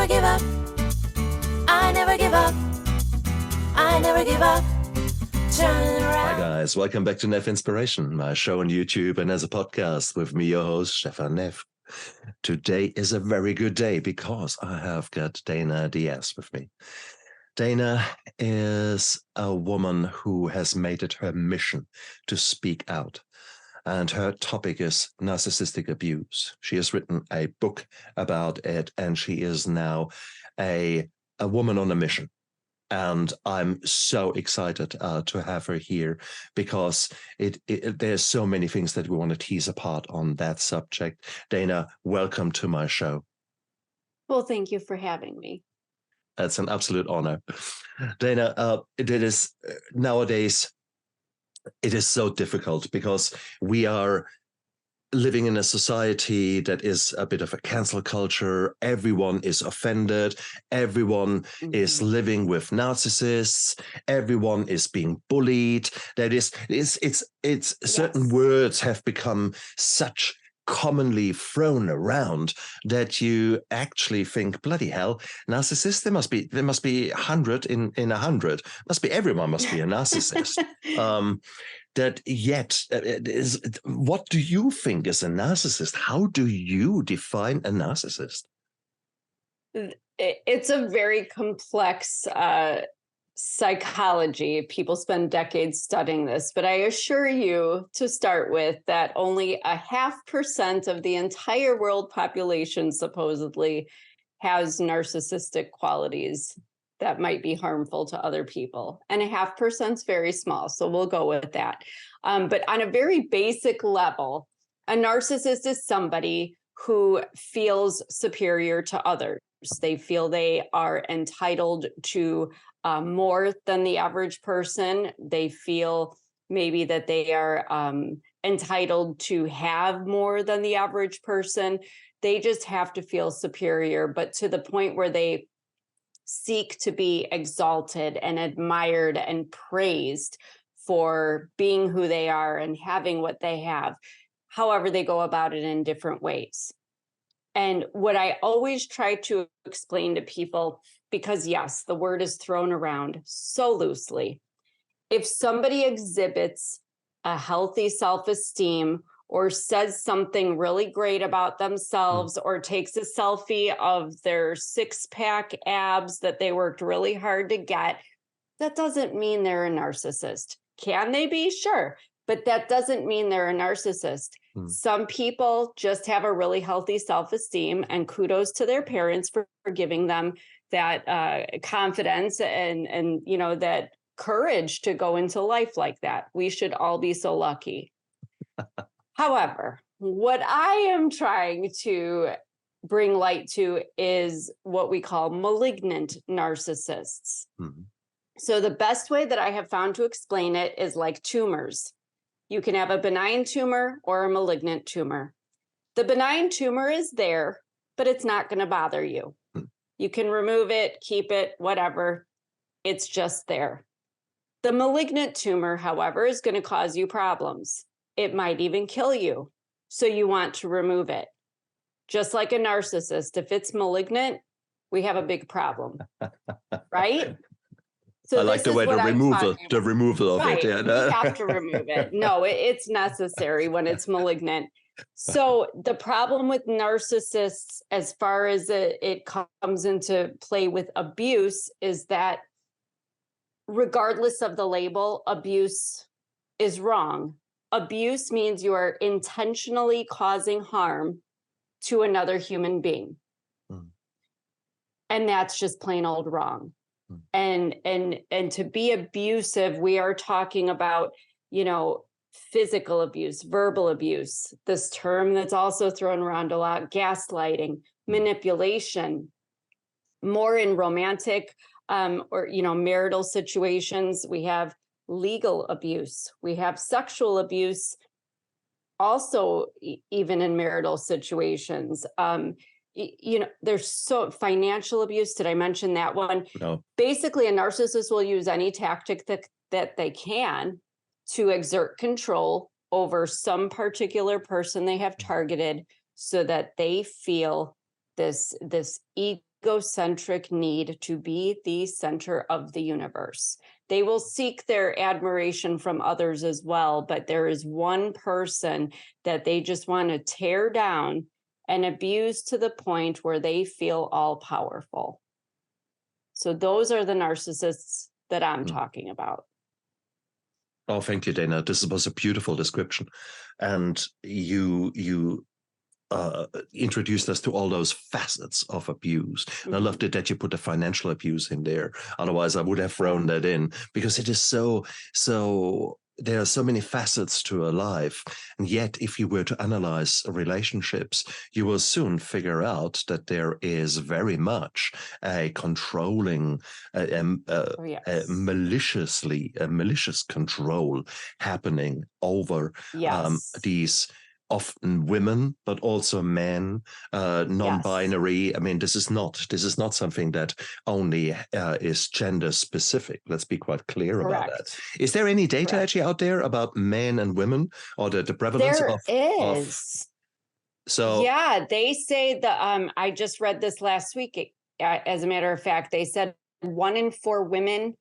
never give up. I never give up. I never give up. Turn around. Hi guys, welcome back to Neff Inspiration, my show on YouTube and as a podcast with me, your host, Stephan Neff. Today is a very good day because I have got Dana Diaz with me. Dana is a woman who has made it her mission to speak out. And her topic is narcissistic abuse. She has written a book about it, and she is now a woman on a mission. And I'm so excited to have her here because there's so many things that we want to tease apart on that subject. Dana, welcome to my show. Well, thank you for having me. It's an absolute honor. Dana, it is nowadays, it is so difficult because we are living in a society that is a bit of a cancel culture. Everyone is offended. Everyone is living with narcissists. Everyone is being bullied. Certain words have become such commonly thrown around that you actually think, bloody hell, narcissists, there must be 100 in 100. Everyone must be a narcissist. What do you think is a narcissist? How do you define a narcissist? It's a very complex psychology. People spend decades studying this, but I assure you to start with that only 0.5% of the entire world population supposedly has narcissistic qualities that might be harmful to other people. And 0.5% is very small, so we'll go with that. But on a very basic level, a narcissist is somebody who feels superior to others. They feel they are entitled to more than the average person. They feel maybe that they are entitled to have more than the average person. They just have to feel superior, but to the point where they seek to be exalted and admired and praised for being who they are and having what they have. However, they go about it in different ways. And what I always try to explain to people, because yes, the word is thrown around so loosely. If somebody exhibits a healthy self-esteem or says something really great about themselves or takes a selfie of their six-pack abs that they worked really hard to get, that doesn't mean they're a narcissist. Can they be? Sure. But that doesn't mean they're a narcissist. Some people just have a really healthy self-esteem, and kudos to their parents for giving them that confidence and that courage to go into life like that. We should all be so lucky. However, what I am trying to bring light to is what we call malignant narcissists. So the best way that I have found to explain it is like tumors. You can have a benign tumor or a malignant tumor. The benign tumor is there, but it's not going to bother you. You can remove it, keep it, whatever. It's just there. The malignant tumor, however, is going to cause you problems. It might even kill you. So you want to remove it. Just like a narcissist, if it's malignant, we have a big problem, right? So I like the way the removal of it. Yeah, we have to remove it. No, it's necessary when it's malignant. So the problem with narcissists, as far as it comes into play with abuse, is that regardless of the label, abuse is wrong. Abuse means you are intentionally causing harm to another human being. And that's just plain old wrong. And to be abusive, we are talking about, physical abuse, verbal abuse, this term that's also thrown around a lot, gaslighting, manipulation, more in romantic or marital situations. We have legal abuse. We have sexual abuse also even in marital situations. There's so financial abuse. Did I mention that one? No. Basically, a narcissist will use any tactic that they can to exert control over some particular person they have targeted so that they feel this ego egocentric need to be the center of the universe. They will seek their admiration from others as well, but there is one person that they just want to tear down and abuse to the point where they feel all powerful. So those are the narcissists that I'm talking about. Oh, thank you, Dana. This was a beautiful description. And you introduced us to all those facets of abuse. And I loved it that you put the financial abuse in there. Otherwise, I would have thrown that in, because it is so there are so many facets to a life. And yet, if you were to analyze relationships, you will soon figure out that there is very much a controlling, malicious control happening over these often women, but also men, non-binary. I mean, this is not something that only is gender specific. Let's be quite clear about that. Is there any data actually out there about men and women, or the prevalence there is? So yeah, they say that. I just read this last week. As a matter of fact, they said 1 in 4 women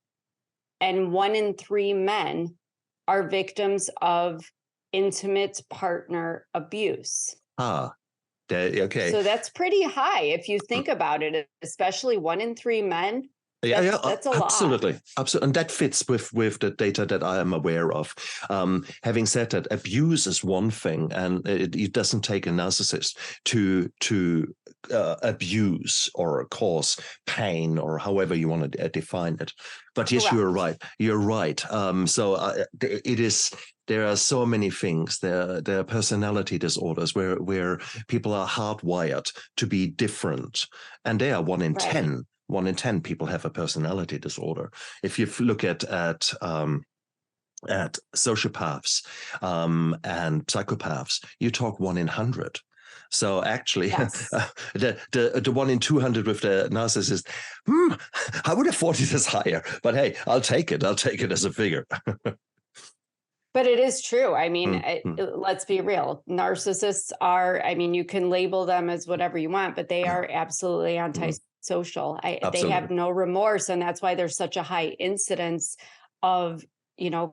and 1 in 3 men are victims of intimate partner abuse. Okay. So that's pretty high if you think about it, especially 1 in 3 men. That's a lot. Absolutely. And that fits with the data that I am aware of. Having said that, abuse is one thing, and it doesn't take a narcissist to abuse or cause pain, or however you want to define it. But yes, you're right. You're right. It is. There are so many things. There are personality disorders where people are hardwired to be different, and they are 1 in 10. 1 in 10 people have a personality disorder. If you look at sociopaths and psychopaths, you talk 1 in 100. So actually, the 1 in 200 with the narcissist, I would have thought it was higher. But hey, I'll take it. I'll take it as a figure. But it is true. I mean, let's be real. Narcissists are, I mean, you can label them as whatever you want, but they are absolutely antisocial. They have no remorse. And that's why there's such a high incidence of,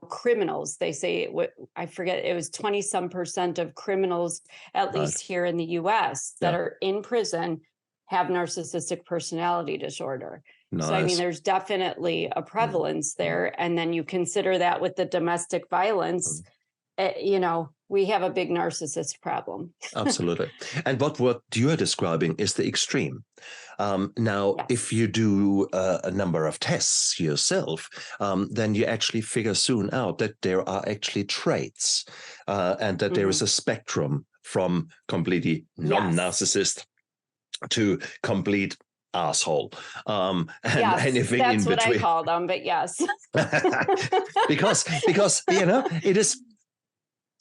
criminals. They say, I forget, it was 20% of criminals, at least here in the US, that are in prison have narcissistic personality disorder. Nice. So, I mean, there's definitely a prevalence there. And then you consider that with the domestic violence, we have a big narcissist problem. Absolutely. And what you are describing is the extreme. If you do a number of tests yourself, then you actually figure soon out that there are actually traits and that there is a spectrum from completely non-narcissist to complete asshole, and anything in between. That's what I call them, but yes. because it is.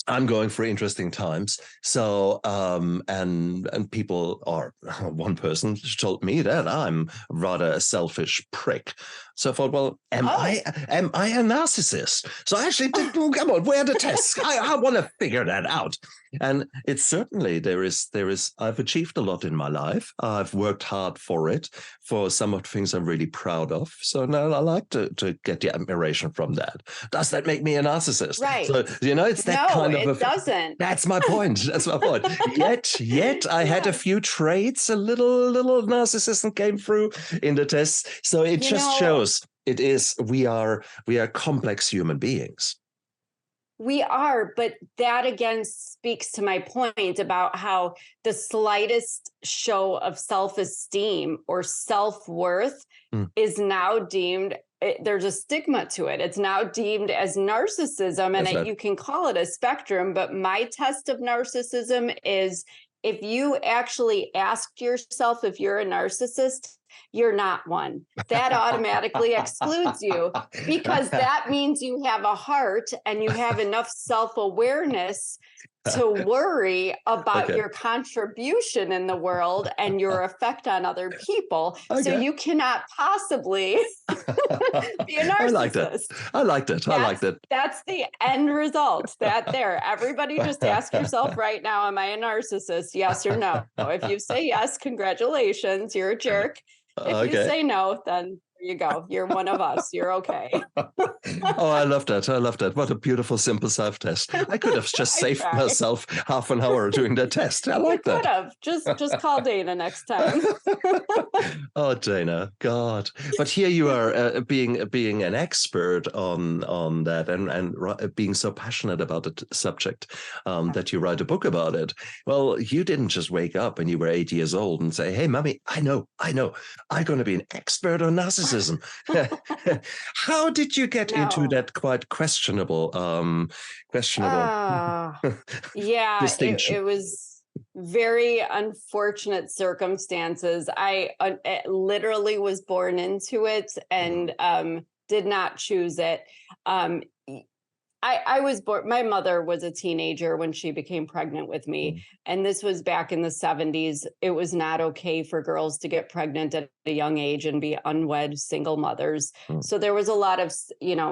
I'm going through interesting times. So, and people are, one person told me that I'm rather a selfish prick. So I thought, well, am I a narcissist? So I actually did, come on, where are the tests? I want to figure that out. And it's certainly, there is, I've achieved a lot in my life. I've worked hard for it, for some of the things I'm really proud of. So now I like to get the admiration from that. Does that make me a narcissist? Right. So, it's that kind of it doesn't. That's my point. That's my point. Yet I had a few traits, a little narcissism came through in the tests. So it just shows we are complex human beings. We are, but that again speaks to my point about how the slightest show of self-esteem or self-worth is now deemed, there's a stigma to it. It's now deemed as narcissism, and you can call it a spectrum, but my test of narcissism is if you actually asked yourself if you're a narcissist, you're not one. That automatically excludes you, because that means you have a heart and you have enough self-awareness to worry about Okay. your contribution in the world and your effect on other people. So Okay. you cannot possibly be a narcissist. I like that. I like that. I like that. That's the end result. That there. Everybody just ask yourself right now, am I a narcissist? Yes or no? If you say yes, congratulations, you're a jerk. If you say no, then there you go. You're one of us. You're okay. Oh, I love that. I love that. What a beautiful, simple self-test. I could have just saved myself half an hour doing that test. I like that. Could have. Just call Dana next time. Oh, Dana, God! But here you are, being an expert on that, and being so passionate about the subject that you write a book about it. Well, you didn't just wake up and you were 8 years old and say, "Hey, mommy, I know, I'm going to be an expert on narcissism." How did you get into that quite questionable yeah, distinction? it was very unfortunate circumstances. I literally was born into it and did not choose it. I was born, my mother was a teenager when she became pregnant with me. And this was back in the 70s. It was not okay for girls to get pregnant at a young age and be unwed single mothers. So there was a lot of,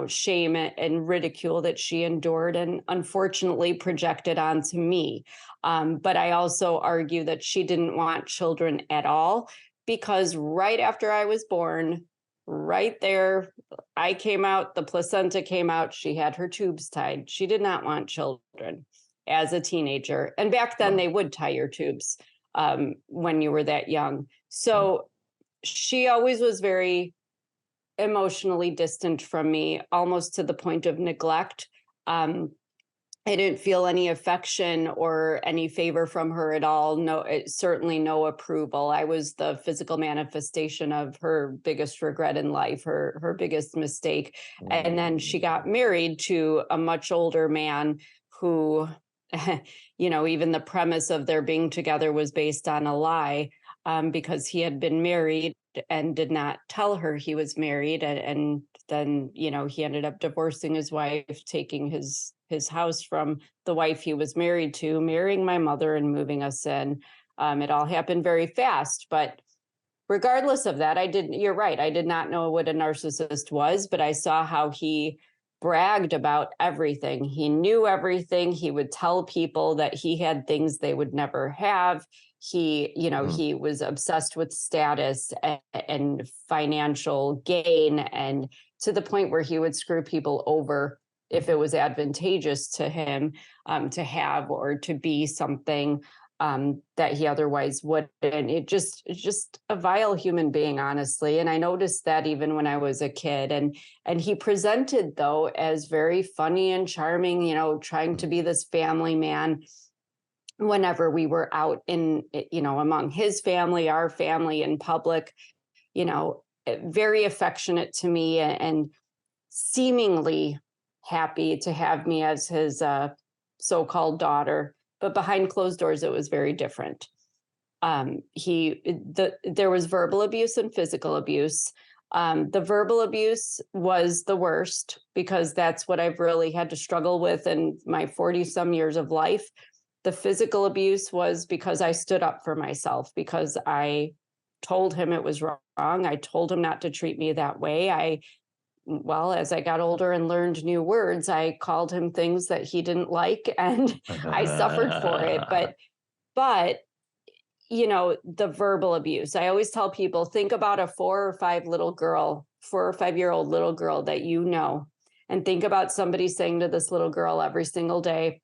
shame and ridicule that she endured and unfortunately projected onto me. But I also argue that she didn't want children at all, because right after I was born, right there, I came out, the placenta came out, she had her tubes tied. She did not want children as a teenager. And back then they would tie your tubes when you were that young. So she always was very emotionally distant from me, almost to the point of neglect. I didn't feel any affection or any favor from her at all. No, certainly no approval. I was the physical manifestation of her biggest regret in life, her biggest mistake. And then she got married to a much older man who, even the premise of their being together was based on a lie, because he had been married and did not tell her he was married. And then, he ended up divorcing his wife, taking his house from the wife he was married to, marrying my mother and moving us in. It all happened very fast. But regardless of that, you're right. I did not know what a narcissist was, but I saw how he bragged about everything. He knew everything. He would tell people that he had things they would never have. He was obsessed with status and financial gain, and to the point where he would screw people over if it was advantageous to him to have or to be something that he otherwise wouldn't. It's just a vile human being, honestly. And I noticed that even when I was a kid. And he presented, though, as very funny and charming, trying to be this family man whenever we were out in, among his family, our family in public, very affectionate to me and seemingly happy to have me as his so-called daughter. But behind closed doors, it was very different. There was verbal abuse and physical abuse. The verbal abuse was the worst, because that's what I've really had to struggle with in my 40-some years of life. The physical abuse was because I stood up for myself, because I told him it was wrong. I told him not to treat me that way. As I got older and learned new words, I called him things that he didn't like, and I suffered for it. But the verbal abuse, I always tell people, think about a 4 or 5-year-old little girl that and think about somebody saying to this little girl every single day,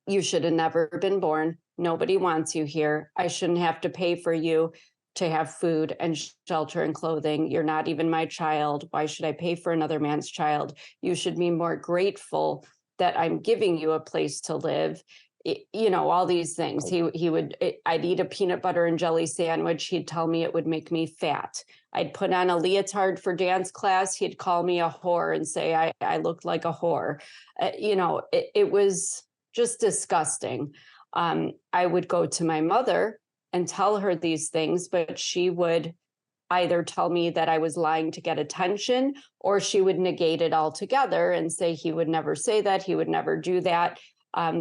you should have never been born. Nobody wants you here. I shouldn't have to pay for you to have food and shelter and clothing. You're not even my child. Why should I pay for another man's child? You should be more grateful that I'm giving you a place to live. All these things. I'd eat a peanut butter and jelly sandwich. He'd tell me it would make me fat. I'd put on a leotard for dance class. He'd call me a whore and say I looked like a whore. It was just disgusting. I would go to my mother and tell her these things, but she would either tell me that I was lying to get attention, or she would negate it altogether and say he would never say that, he would never do that.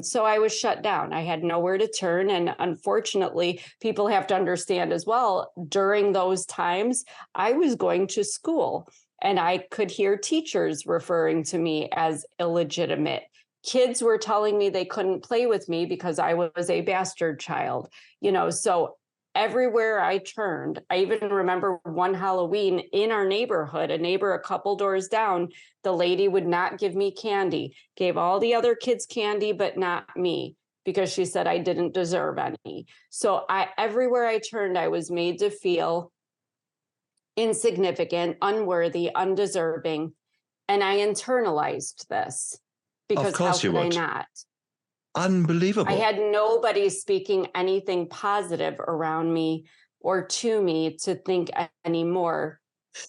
So I was shut down. I had nowhere to turn. And unfortunately, people have to understand as well, during those times, I was going to school and I could hear teachers referring to me as illegitimate. Kids were telling me they couldn't play with me because I was a bastard child, so everywhere I turned. I even remember one Halloween in our neighborhood, a neighbor a couple doors down, the lady would not give me candy, gave all the other kids candy, but not me, because she said I didn't deserve any. So everywhere I turned, I was made to feel insignificant, unworthy, undeserving. And I internalized this because how could I not? Unbelievable. I had nobody speaking anything positive around me or to me to think anymore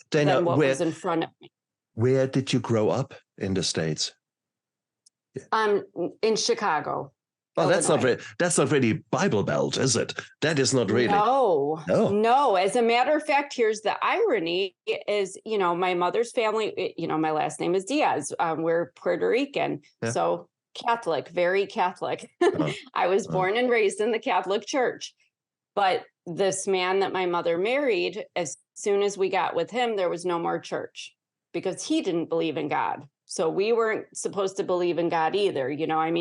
than what was in front of me. Where did you grow up in the States? In Chicago. Oh, that's not really Bible Belt, is it? That is not really. No. As a matter of fact, here's the irony is, my mother's family, my last name is Diaz. We're Puerto Rican. Yeah. So Catholic, very Catholic. I was born and raised in the Catholic Church. But this man that my mother married, as soon as we got with him, there was no more church because he didn't believe in God. So we weren't supposed to believe in God either.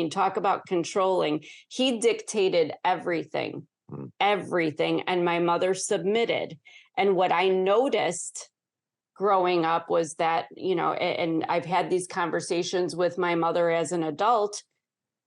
Talk about controlling. He dictated everything. And my mother submitted. And what I noticed growing up was that, and I've had these conversations with my mother as an adult.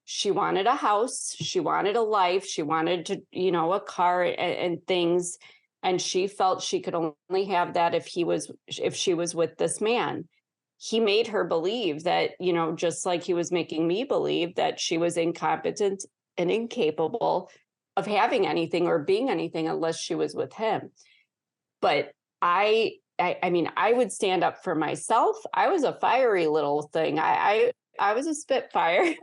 She wanted a house, she wanted a life, she wanted to, a car and things. And she felt she could only have that if she was with this man. He made her believe that, just like he was making me believe that she was incompetent and incapable of having anything or being anything unless she was with him. But I would stand up for myself. I was a fiery little thing. I was a spitfire,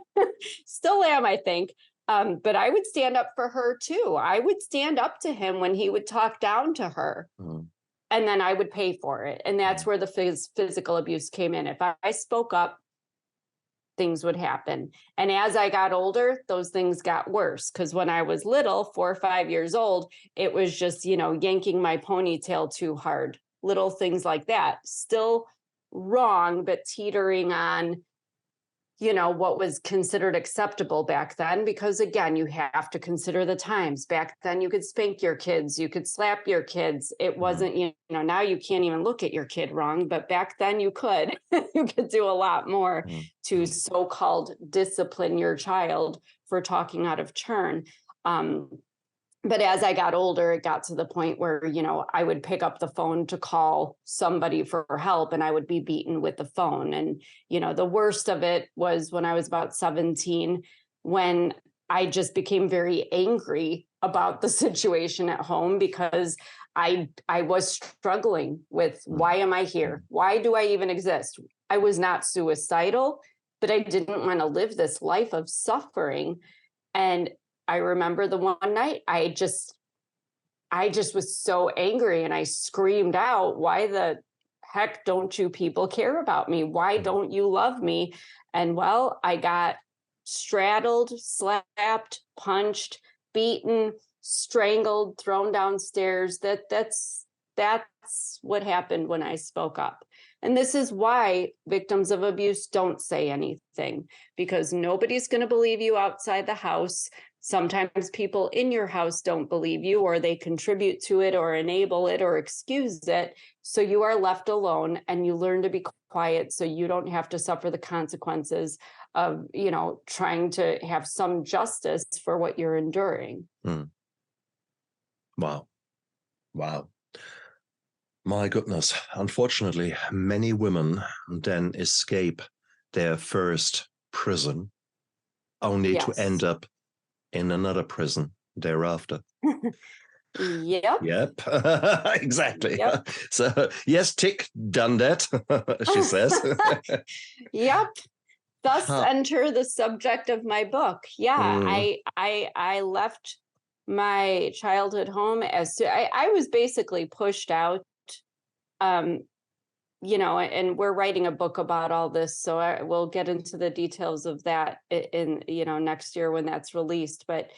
still am, I think. But I would stand up for her too. I would stand up to him when he would talk down to her. And then I would pay for it. And that's where the physical abuse came in. If I spoke up, things would happen. And as I got older, those things got worse. Because when I was little, 4 or 5 years old, it was just, yanking my ponytail too hard. Little things like that. Still wrong, but teetering on, what was considered acceptable back then. Because again, you have to consider the times. Back then, you could spank your kids, you could slap your kids. It wasn't, now you can't even look at your kid wrong, but back then you could. You could do a lot more to so-called discipline your child for talking out of turn. But as I got older, it got to the point where, I would pick up the phone to call somebody for help and I would be beaten with the phone. And, the worst of it was when I was about 17, when I just became very angry about the situation at home because I was struggling with, why am I here? Why do I even exist? I was not suicidal, but I didn't want to live this life of suffering. And I remember the one night I just was so angry and I screamed out, why the heck don't you people care about me? Why don't you love me? And well, I got straddled, slapped, punched, beaten, strangled, thrown downstairs. That's what happened when I spoke up. And this is why victims of abuse don't say anything, because nobody's going to believe you outside the house. Sometimes people in your house don't believe you, or they contribute to it or enable it or excuse it. So you are left alone and you learn to be quiet so you don't have to suffer the consequences of, trying to have some justice for what you're enduring. Wow. My goodness. Unfortunately, many women then escape their first prison only to end up in another prison thereafter. Yep. Exactly. Yep. So yes, tick, done that, she says. Yep. Thus enter the subject of my book. I left my childhood home I was basically pushed out and we're writing a book about all this, so we'll get into the details of that in next year when that's released. But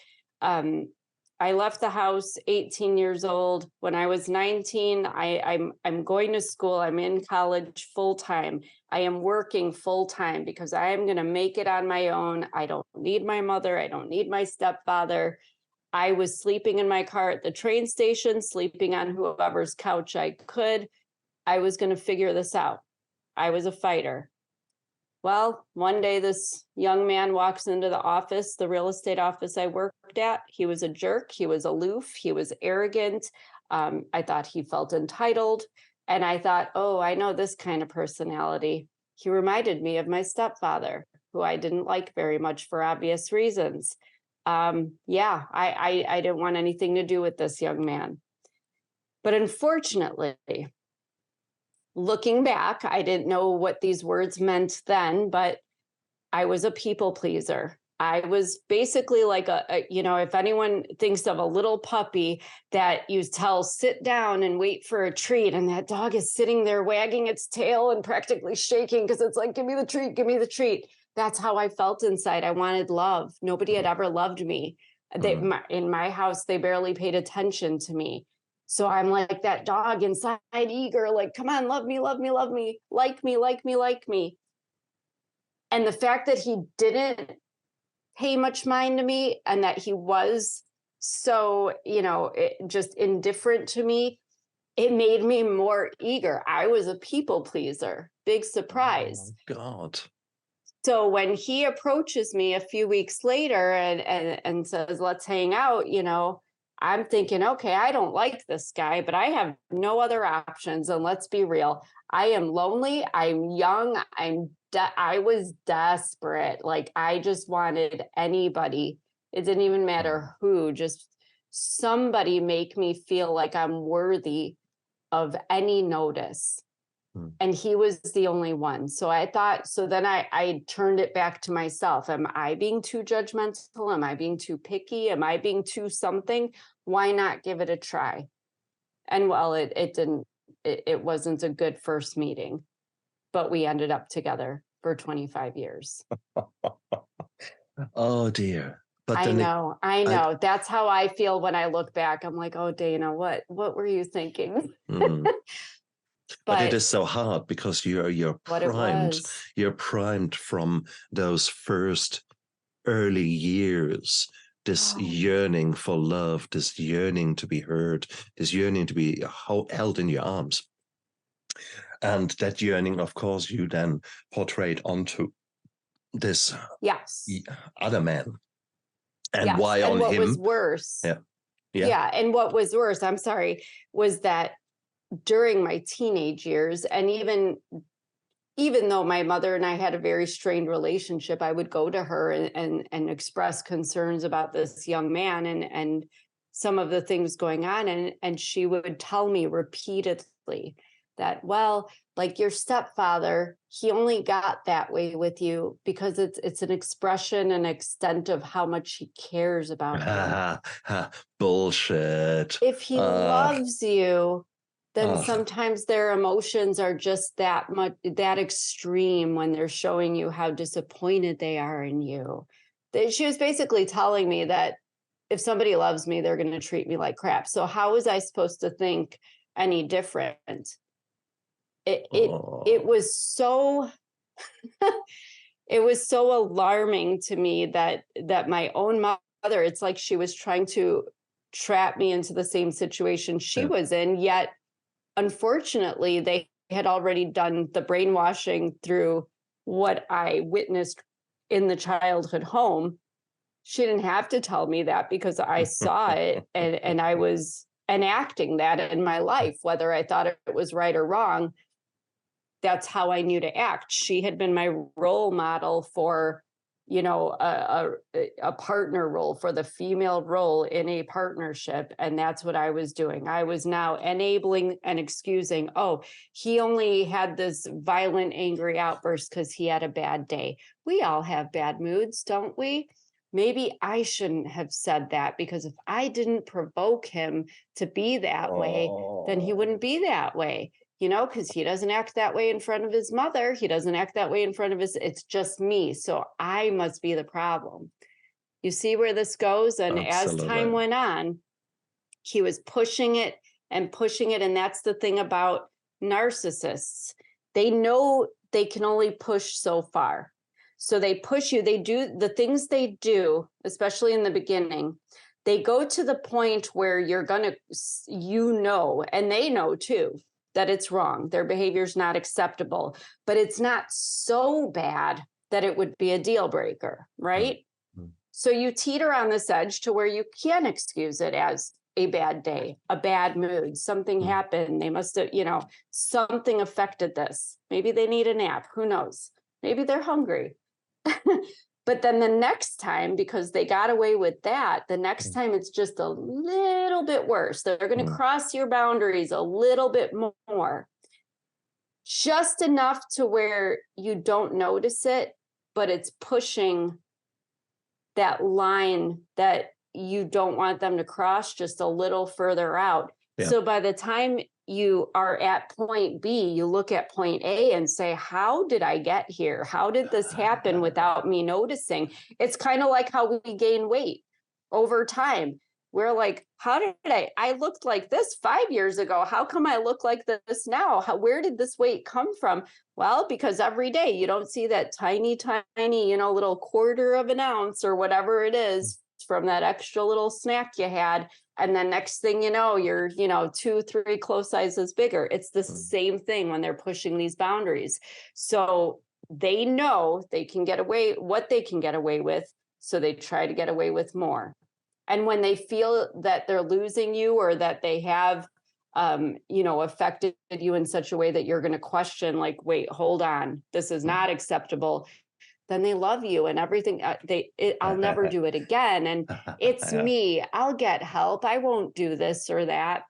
I left the house 18 years old. When I was 19, I'm going to school. I'm in college full time. I am working full time because I am going to make it on my own. I don't need my mother. I don't need my stepfather. I was sleeping in my car at the train station, sleeping on whoever's couch I could. I was going to figure this out. I was a fighter. Well, one day this young man walks into the office, the real estate office I worked at. He was a jerk. He was aloof. He was arrogant. I thought he felt entitled. And I thought, oh, I know this kind of personality. He reminded me of my stepfather, who I didn't like very much for obvious reasons. I didn't want anything to do with this young man. But unfortunately, looking back, I didn't know what these words meant then, but I was a people pleaser. I was basically like if anyone thinks of a little puppy that you tell sit down and wait for a treat, and that dog is sitting there wagging its tail and practically shaking because it's like, give me the treat, give me the treat. That's how I felt inside. I wanted love. Nobody had ever loved me. In my house, they barely paid attention to me. So I'm like that dog inside, eager, like, come on, love me, love me, love me, like me, like me, like me. And the fact that he didn't pay much mind to me, and that he was so, just indifferent to me, it made me more eager. I was a people pleaser. Big surprise. Oh, God. So when he approaches me a few weeks later and says, let's hang out, I'm thinking, okay, I don't like this guy, but I have no other options. And let's be real. I am lonely. I'm young. I was desperate. Like, I just wanted anybody. It didn't even matter who, just somebody make me feel like I'm worthy of any notice. And he was the only one. So I thought, so then I turned it back to myself. Am I being too judgmental? Am I being too picky? Am I being too something? Why not give it a try? And well, it wasn't a good first meeting, but we ended up together for 25 years. Oh dear. But I know. That's how I feel when I look back. I'm like, oh, Dana, what were you thinking? But it is so hard because you're primed. You're primed from those first early years. This yearning for love, this yearning to be heard, this yearning to be held in your arms. And that yearning, of course, you then portrayed onto this other man. And why on him? What was worse? Yeah. And what was worse, I'm sorry, was that during my teenage years, and even though my mother and I had a very strained relationship, I would go to her and express concerns about this young man and some of the things going on. And she would tell me repeatedly that, well, like your stepfather, he only got that way with you because it's an expression, an extent of how much he cares about you. Bullshit. If he loves you, then sometimes their emotions are just that extreme when they're showing you how disappointed they are in you. She was basically telling me that if somebody loves me, they're going to treat me like crap. So how was I supposed to think any different? It was so it was so alarming to me that my own mother, it's like she was trying to trap me into the same situation she was in, yet unfortunately, they had already done the brainwashing through what I witnessed in the childhood home. She didn't have to tell me that because I saw it and I was enacting that in my life, whether I thought it was right or wrong. That's how I knew to act. She had been my role model for, a partner role, for the female role in a partnership. And that's what I was doing. I was now enabling and excusing, he only had this violent, angry outburst because he had a bad day. We all have bad moods, don't we? Maybe I shouldn't have said that, because if I didn't provoke him to be that way, then he wouldn't be that way. because he doesn't act that way in front of his mother. He doesn't act that way in front of it's just me. So I must be the problem. You see where this goes? And as time went on, he was pushing it and pushing it. And that's the thing about narcissists. They know they can only push so far. So they push you. They do the things they do, especially in the beginning. They go to the point where you're going to, and they know too, that it's wrong. Their behavior is not acceptable, but it's not so bad that it would be a deal breaker, right? Mm-hmm. So you teeter on this edge to where you can excuse it as a bad day, a bad mood, something happened. They must have, something affected this. Maybe they need a nap. Who knows? Maybe they're hungry. But then the next time, because they got away with that, the next time it's just a little bit worse. They're going to cross your boundaries a little bit more. Just enough to where you don't notice it, but it's pushing that line that you don't want them to cross just a little further out. Yeah. So by the time you are at point B, you look at point A and say, how did I get here? How did this happen without me noticing? It's kind of like how we gain weight over time. We're like, how did I looked like this 5 years ago. How come I look like this now? Where did this weight come from? Well, because every day you don't see that tiny, little quarter of an ounce or whatever it is from that extra little snack you had. And then next thing you know, you're, 2-3 clothes sizes bigger. It's the same thing when they're pushing these boundaries. So they know they can get away what they can get away with. So they try to get away with more. And when they feel that they're losing you or that they have, affected you in such a way that you're going to question, like, wait, hold on, this is not acceptable. Then they love you and everything. I'll never do it again. And it's me. I'll get help. I won't do this or that.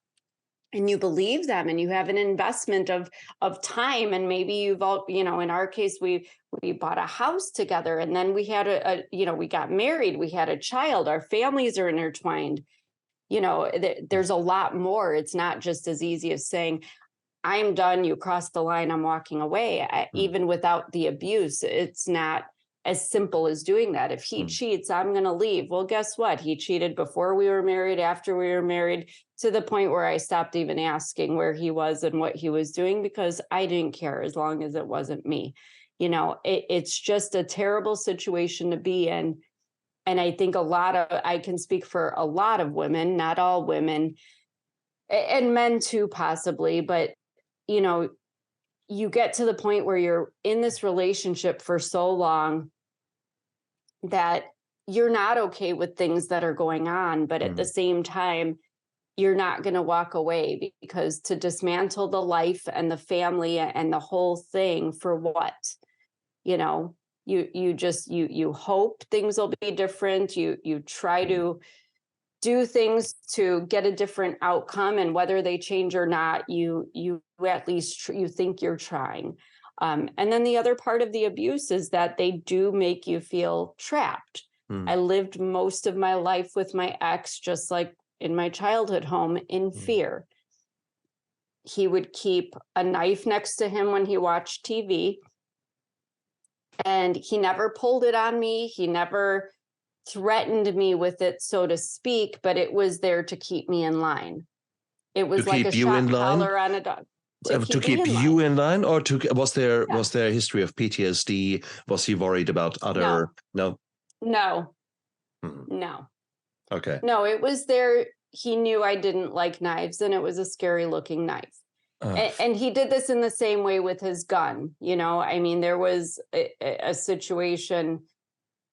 And you believe them and you have an investment of time. And maybe you've all, in our case, we bought a house together and then we had we got married, we had a child, our families are intertwined. There's a lot more. It's not just as easy as saying, I'm done, you crossed the line, I'm walking away. Even without the abuse, it's not as simple as doing that. If he cheats, I'm going to leave. Well, guess what? He cheated before we were married, after we were married, to the point where I stopped even asking where he was and what he was doing because I didn't care as long as it wasn't me. It's just a terrible situation to be in. And I think I can speak for a lot of women, not all women, and men too, possibly, but you get to the point where you're in this relationship for so long that you're not okay with things that are going on. But at the same time, you're not going to walk away because to dismantle the life and the family and the whole thing for what? You hope things will be different. You try to do things to get a different outcome, and whether they change or not, you at least you think you're trying. And then the other part of the abuse is that they do make you feel trapped. I lived most of my life with my ex, just like in my childhood home, in fear. He would keep a knife next to him when he watched TV, and he never pulled it on me. He never threatened me with it, so to speak, but it was there to keep me in line. It was like a shot collar on a dog. To keep you in line, or was there a history of PTSD? Was he worried about other? No. Okay. No, it was there. He knew I didn't like knives, and it was a scary looking knife. And he did this in the same way with his gun. There was a situation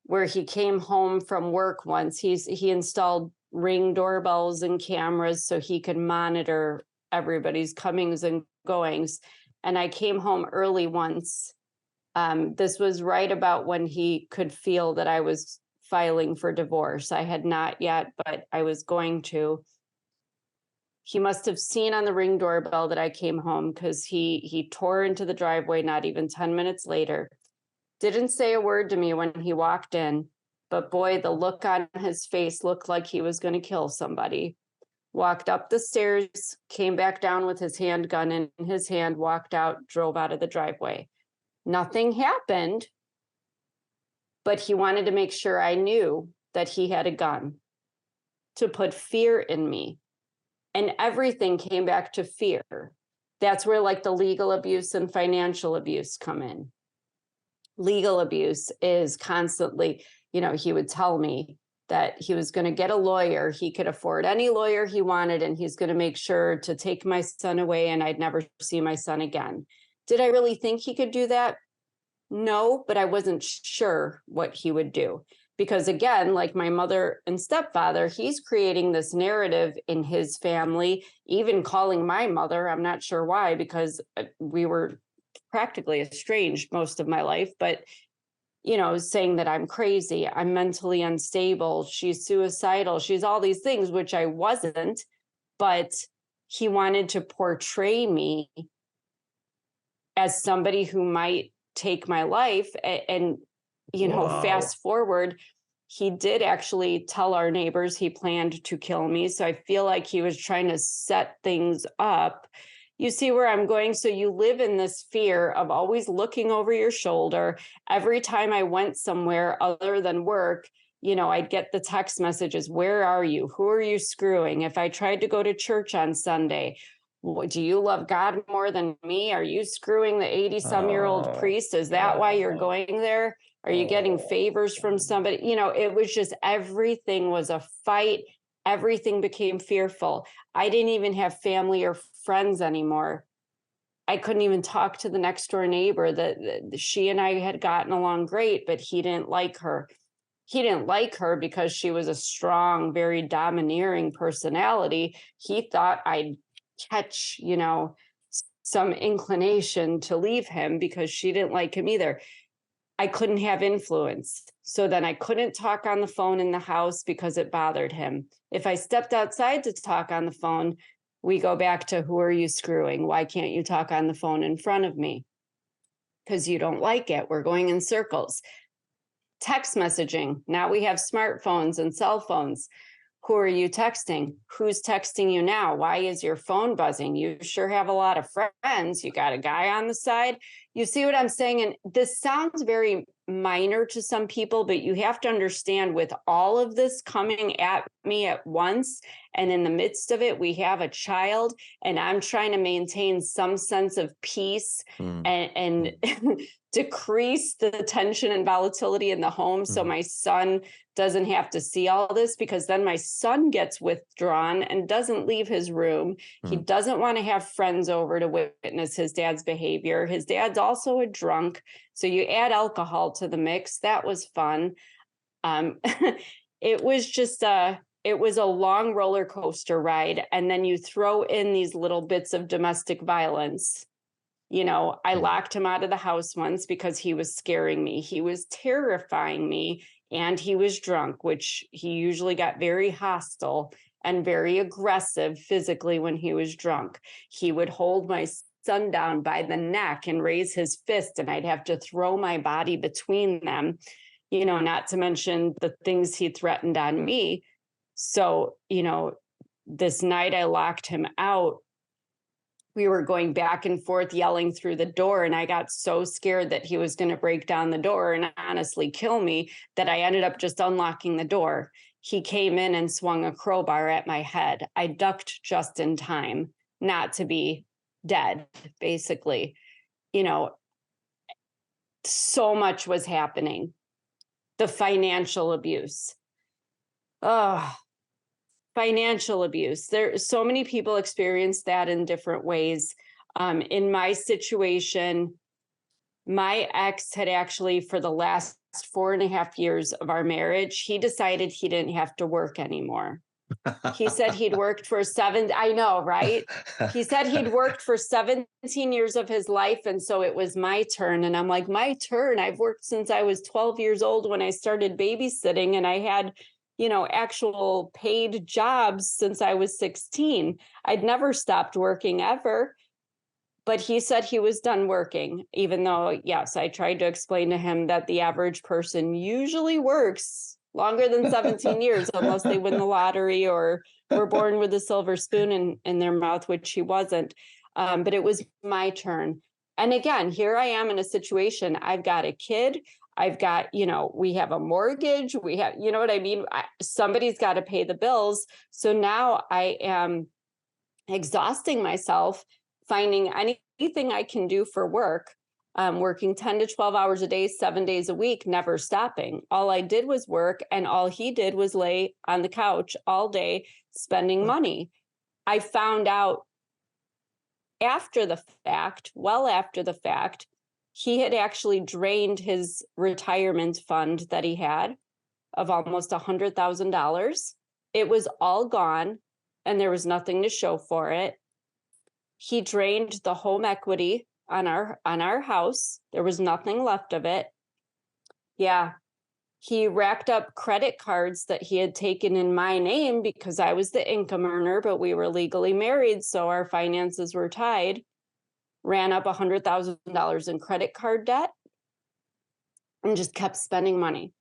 where he came home from work once. He installed Ring doorbells and cameras so he could monitor everybody's comings and goings. And I came home early once. This was right about when he could feel that I was filing for divorce. I had not yet, but I was going to. He must have seen on the Ring doorbell that I came home, because he tore into the driveway not even 10 minutes later. Didn't say a word to me when he walked in, but boy, the look on his face looked like he was going to kill somebody. walked up the stairs, came back down with his handgun in his hand, walked out, drove out of the driveway. Nothing happened, but he wanted to make sure I knew that he had a gun to put fear in me. And everything came back to fear. That's where like the legal abuse and financial abuse come in. Legal abuse is constantly, he would tell me that he was going to get a lawyer. He could afford any lawyer he wanted, and he's going to make sure to take my son away, and I'd never see my son again. Did I really think he could do that? No, but I wasn't sure what he would do. Because again, like my mother and stepfather, he's creating this narrative in his family, even calling my mother. I'm not sure why, because we were practically estranged most of my life, but, saying that I'm crazy, I'm mentally unstable, she's suicidal, she's all these things, which I wasn't, but he wanted to portray me as somebody who might take my life. And Wow. fast forward, he did actually tell our neighbors he planned to kill me. So I feel like he was trying to set things up. You see where I'm going? So you live in this fear of always looking over your shoulder. Every time I went somewhere other than work, I'd get the text messages, where are you? Who are you screwing? If I tried to go to church on Sunday, do you love God more than me? Are you screwing the 80-some-year-old priest? Is that why you're going there? Are you getting favors from somebody? It was just, everything was a fight. Everything became fearful. I didn't even have family or friends anymore. I couldn't even talk to the next door neighbor. That she and I had gotten along great, but he didn't like her. He didn't like her because she was a strong, very domineering personality. He thought I'd catch, some inclination to leave him because she didn't like him either. I couldn't have influence. So then I couldn't talk on the phone in the house because it bothered him. If I stepped outside to talk on the phone, we go back to, who are you screwing? Why can't you talk on the phone in front of me? Because you don't like it. We're going in circles. Text messaging. Now we have smartphones and cell phones. Who are you texting? Who's texting you now? Why is your phone buzzing? You sure have a lot of friends. You got a guy on the side. You see what I'm saying? And this sounds very minor to some people, but you have to understand, with all of this coming at me at once, and in the midst of it, we have a child, and I'm trying to maintain some sense of peace and decrease the tension and volatility in the home. So my son doesn't have to see all this, because then my son gets withdrawn and doesn't leave his room. He doesn't want to have friends over to witness his dad's behavior. His dad's also a drunk. So you add alcohol to the mix. That was fun. It was just it was a long roller coaster ride. And then you throw in these little bits of domestic violence. I locked him out of the house once because he was scaring me. He was terrifying me, and he was drunk, which he usually got very hostile and very aggressive physically when he was drunk. He would hold my son down by the neck and raise his fist, and I'd have to throw my body between them, not to mention the things he threatened on me. So, this night I locked him out. We were going back and forth yelling through the door, and I got so scared that he was going to break down the door and honestly kill me that I ended up just unlocking the door. He came in and swung a crowbar at my head. I ducked just in time not to be dead, basically. So much was happening. The financial abuse. Financial abuse. So many people experience that in different ways. In my situation, my ex had actually, for the last 4.5 years of our marriage, he decided he didn't have to work anymore. He said he'd worked for I know, right? He said he'd worked for 17 years of his life. And so it was my turn. And I'm like, my turn? I've worked since I was 12 years old when I started babysitting, and I had actual paid jobs since I was 16. I'd never stopped working ever. But he said he was done working, even though, yes, I tried to explain to him that the average person usually works longer than 17 years, unless they win the lottery or were born with a silver spoon in their mouth, which he wasn't. But it was my turn. And again, here I am in a situation. I've got a kid. I've got, we have a mortgage. We have, you know what I mean? Somebody's got to pay the bills. So now I am exhausting myself, finding anything I can do for work, working 10 to 12 hours a day, 7 days a week, never stopping. All I did was work, and all he did was lay on the couch all day, spending money. I found out after the fact, he had actually drained his retirement fund that he had of almost $100,000. It was all gone, and there was nothing to show for it. He drained the home equity on our house. There was nothing left of it. Yeah. He racked up credit cards that he had taken in my name because I was the income earner, but we were legally married, so our finances were tied. Ran up $100,000 in credit card debt and just kept spending money.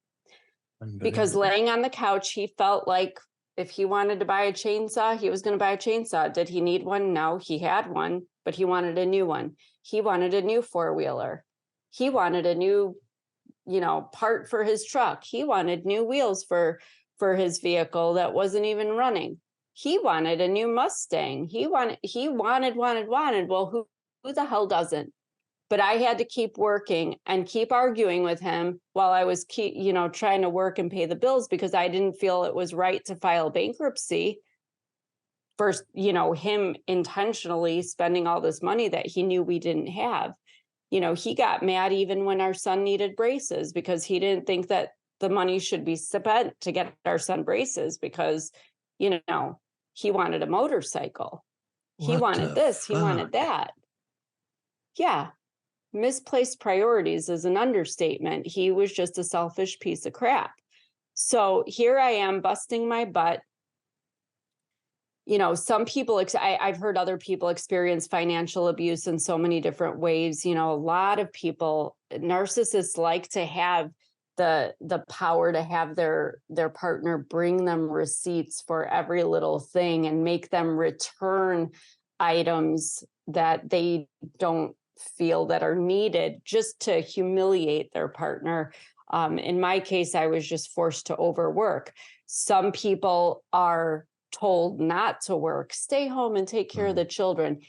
Because laying on the couch, he felt like if he wanted to buy a chainsaw, he was going to buy a chainsaw. Did he need one? No, he had one, but he wanted a new one. He wanted a new four-wheeler. He wanted a new, part for his truck. He wanted new wheels for his vehicle that wasn't even running. He wanted a new Mustang. He wanted. Well, who the hell doesn't? But I had to keep working and keep arguing with him while I was trying to work and pay the bills, because I didn't feel it was right to file bankruptcy for, him intentionally spending all this money that he knew we didn't have. He got mad even when our son needed braces, because he didn't think that the money should be spent to get our son braces, because, he wanted a motorcycle. He wanted this, he wanted that. Yeah. Misplaced priorities is an understatement. He was just a selfish piece of crap. So here I am busting my butt. Some people, I've heard other people experience financial abuse in so many different ways. A lot of people, narcissists like to have the power to have their partner bring them receipts for every little thing and make them return items that they don't feel that are needed, just to humiliate their partner. In my case, I was just forced to overwork. Some people are told not to work, stay home and take care of the children.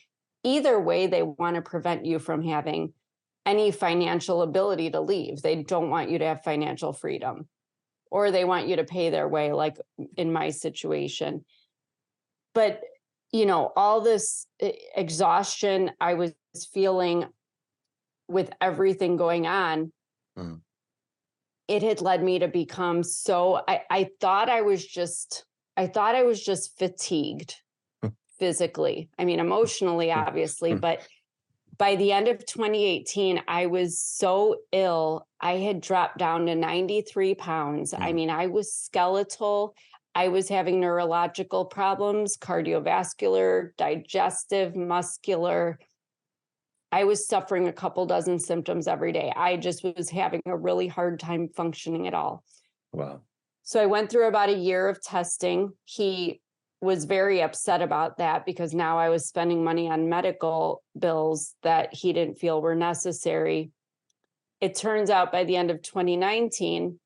Either way, they want to prevent you from having any financial ability to leave. They don't want you to have financial freedom, or they want you to pay their way, like in my situation. But all this exhaustion I was feeling with everything going on, it had led me to become so, I thought I was just fatigued physically. I mean, emotionally, obviously, but by the end of 2018, I was so ill. I had dropped down to 93 pounds. I mean, I was skeletal. I was having neurological problems, cardiovascular, digestive, muscular. I was suffering a couple dozen symptoms every day. I just was having a really hard time functioning at all. Wow. So I went through about a year of testing. He was very upset about that, because now I was spending money on medical bills that he didn't feel were necessary. It turns out by the end of 2019,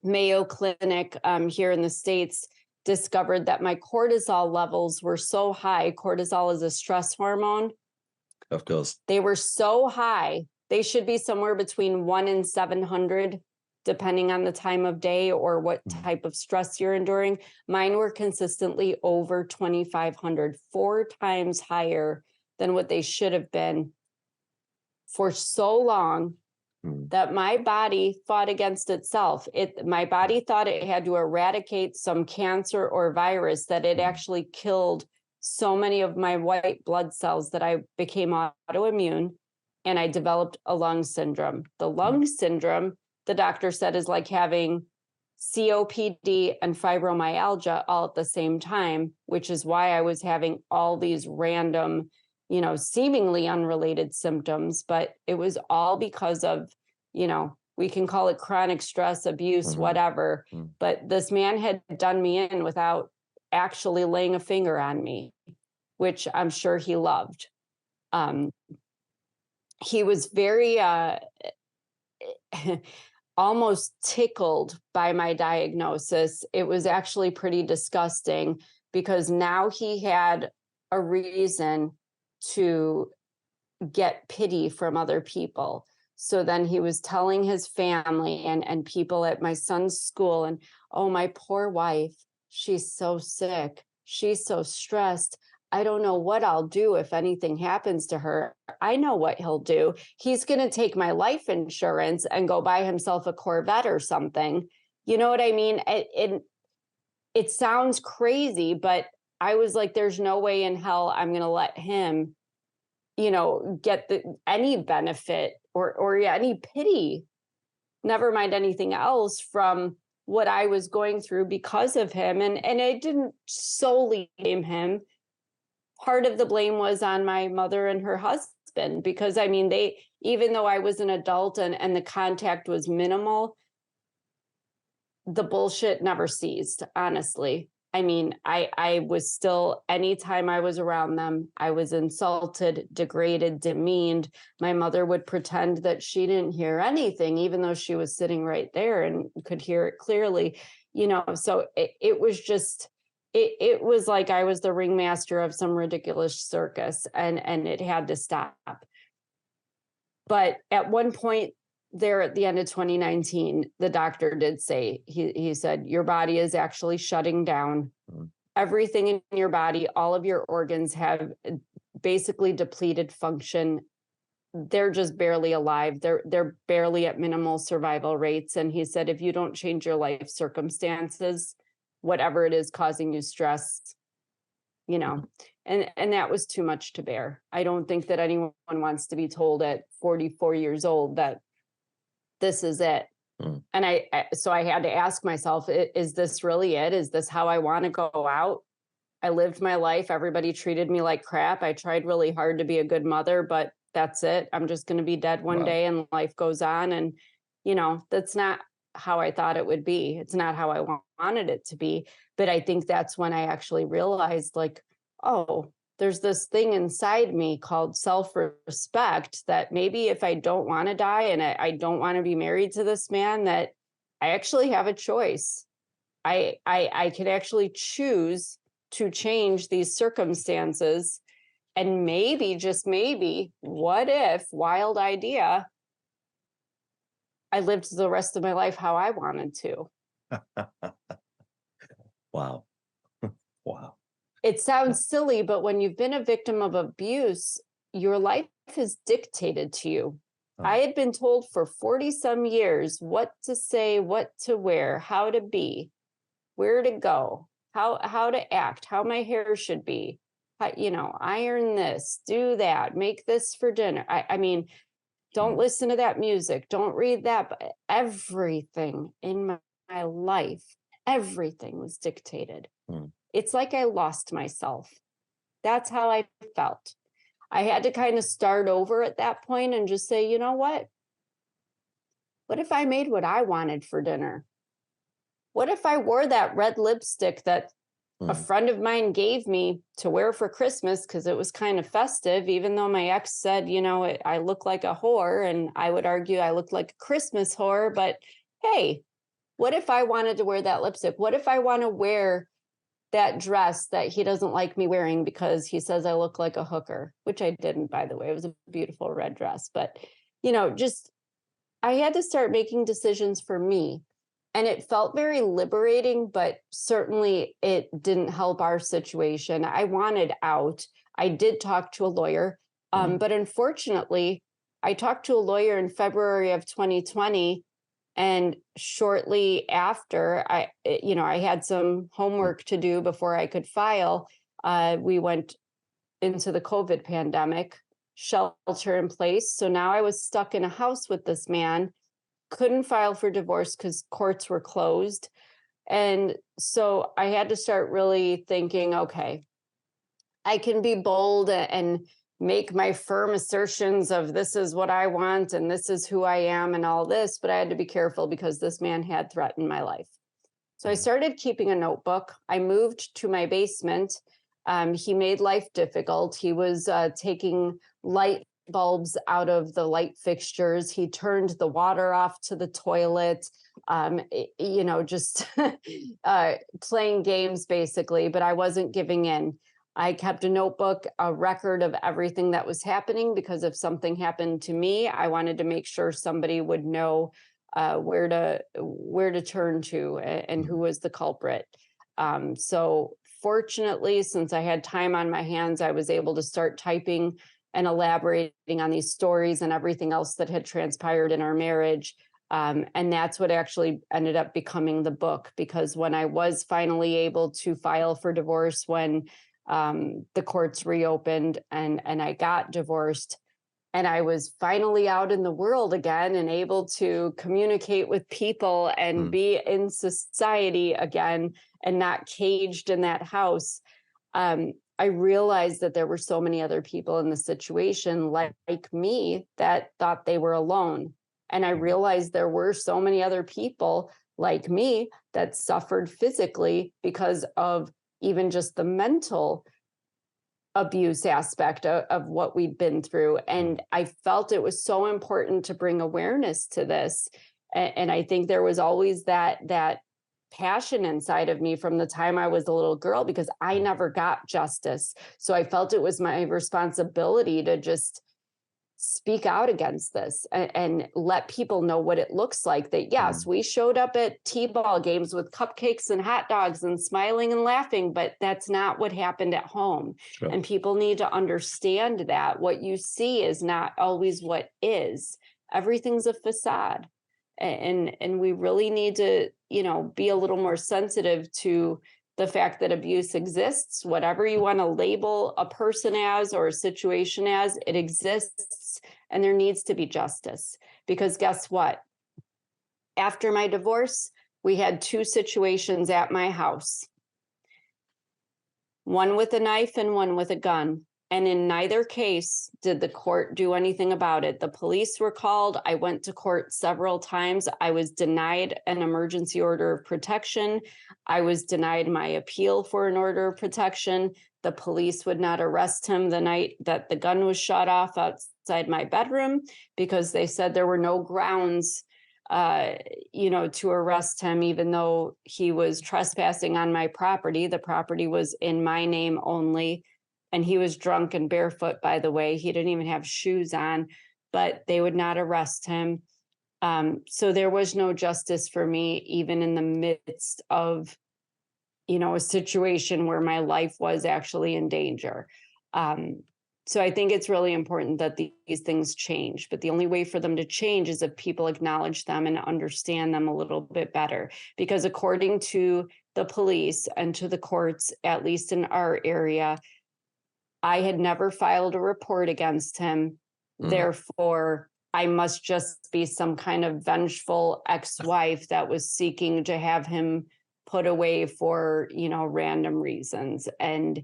Mayo Clinic here in the States discovered that my cortisol levels were so high. Cortisol is a stress hormone. Of course. They were so high. They should be somewhere between 1 and 700, depending on the time of day or what type of stress you're enduring. Mine were consistently over 2,500, 4 times higher than what they should have been for so long that my body fought against itself. My body thought it had to eradicate some cancer or virus, that it actually killed so many of my white blood cells that I became autoimmune, and I developed a lung syndrome. The lung syndrome, the doctor said, is like having COPD and fibromyalgia all at the same time, which is why I was having all these random, seemingly unrelated symptoms, but it was all because of, We can call it chronic stress, abuse, whatever. But this man had done me in without actually laying a finger on me, which I'm sure he loved. He was very almost tickled by my diagnosis. It was actually pretty disgusting because now he had a reason to get pity from other people. So then he was telling his family and people at my son's school, and, oh, my poor wife, she's so sick. She's so stressed. I don't know what I'll do if anything happens to her. I know what he'll do. He's going to take my life insurance and go buy himself a Corvette or something. You know what I mean? It sounds crazy, but I was like, there's no way in hell I'm going to let him, get any benefit or any pity, never mind anything else, from what I was going through because of him. And I didn't solely blame him. Part of the blame was on my mother and her husband, because even though I was an adult and the contact was minimal, the bullshit never ceased, honestly. I was still, anytime I was around them, I was insulted, degraded, demeaned. My mother would pretend that she didn't hear anything, even though she was sitting right there and could hear it clearly, so it was just, it was like I was the ringmaster of some ridiculous circus, and it had to stop. But at one point there at the end of 2019, the doctor did say, he said, your body is actually shutting down. Everything in your body, all of your organs have basically depleted function. They're just barely alive. They're barely at minimal survival rates. And he said, if you don't change your life circumstances, whatever it is causing you stress, and that was too much to bear. I don't think that anyone wants to be told at 44 years old that this is it. And so I had to ask myself, is this really it? Is this how I want to go out? I lived my life. Everybody treated me like crap. I tried really hard to be a good mother, but that's it. I'm just going to be dead one day and life goes on. And, that's not how I thought it would be. It's not how I wanted it to be. But I think that's when I actually realized, like, oh, there's this thing inside me called self-respect that maybe if I don't want to die and I don't want to be married to this man, that I actually have a choice. I could actually choose to change these circumstances. And maybe, just maybe, what if, wild idea, I lived the rest of my life how I wanted to. Wow. Wow. It sounds silly, but when you've been a victim of abuse, your life is dictated to you. I had been told for 40 some years what to say, what to wear, how to be, where to go, how to act, how my hair should be, iron this, do that, make this for dinner. Don't listen to that music. Don't read that. But everything in my life, everything was dictated. It's like I lost myself. That's how I felt. I had to kind of start over at that point and just say, you know what? What if I made what I wanted for dinner? What if I wore that red lipstick that a friend of mine gave me to wear for Christmas because it was kind of festive, even though my ex said, I look like a whore, and I would argue I look like a Christmas whore. But hey, what if I wanted to wear that lipstick? What if I want to wear that dress that he doesn't like me wearing because he says I look like a hooker, which I didn't, by the way. It was a beautiful red dress. But, I had to start making decisions for me. And it felt very liberating, but certainly it didn't help our situation. I wanted out. I did talk to a lawyer, but unfortunately, I talked to a lawyer in February of 2020. And shortly after, I had some homework to do before I could file. We went into the COVID pandemic, shelter in place. So now I was stuck in a house with this man, couldn't file for divorce because courts were closed. And so I had to start really thinking, okay, I can be bold and make my firm assertions of this is what I want and this is who I am and all this, but I had to be careful because this man had threatened my life. So I started keeping a notebook. I moved to my basement. He made life difficult. He was taking light bulbs out of the light fixtures. He turned the water off to the toilet, just playing games basically, but I wasn't giving in. I kept a notebook, a record of everything that was happening, because if something happened to me, I wanted to make sure somebody would know where to turn to and who was the culprit. So fortunately, since I had time on my hands, I was able to start typing and elaborating on these stories and everything else that had transpired in our marriage. And that's what actually ended up becoming the book, because when I was finally able to file for divorce, when the courts reopened and I got divorced, and I was finally out in the world again and able to communicate with people and be in society again and not caged in that house, I realized that there were so many other people in the situation like me that thought they were alone. And I realized there were so many other people like me that suffered physically because of even just the mental abuse aspect of what we'd been through. And I felt it was so important to bring awareness to this. And I think there was always that passion inside of me from the time I was a little girl, because I never got justice. So I felt it was my responsibility to just speak out against this and let people know what it looks like. That yes, we showed up at T-ball games with cupcakes and hot dogs and smiling and laughing, but that's not what happened at home. Sure. And people need to understand that what you see is not always what is. Everything's a facade. And we really need to, be a little more sensitive to the fact that abuse exists. Whatever you want to label a person as or a situation as, it exists, and there needs to be justice. Because guess what? After my divorce, we had 2 situations at my house. One with a knife and one with a gun. And in neither case did the court do anything about it. The police were called. I went to court several times. I was denied an emergency order of protection. I was denied my appeal for an order of protection. The police would not arrest him the night that the gun was shot off outside my bedroom, because they said there were no grounds to arrest him, even though he was trespassing on my property. The property was in my name only. And he was drunk and barefoot, by the way. He didn't even have shoes on, but they would not arrest him. So there was no justice for me, even in the midst of, a situation where my life was actually in danger. So I think it's really important that these things change. But the only way for them to change is if people acknowledge them and understand them a little bit better. Because according to the police and to the courts, at least in our area, I had never filed a report against him. Therefore, I must just be some kind of vengeful ex-wife that was seeking to have him put away for, random reasons. And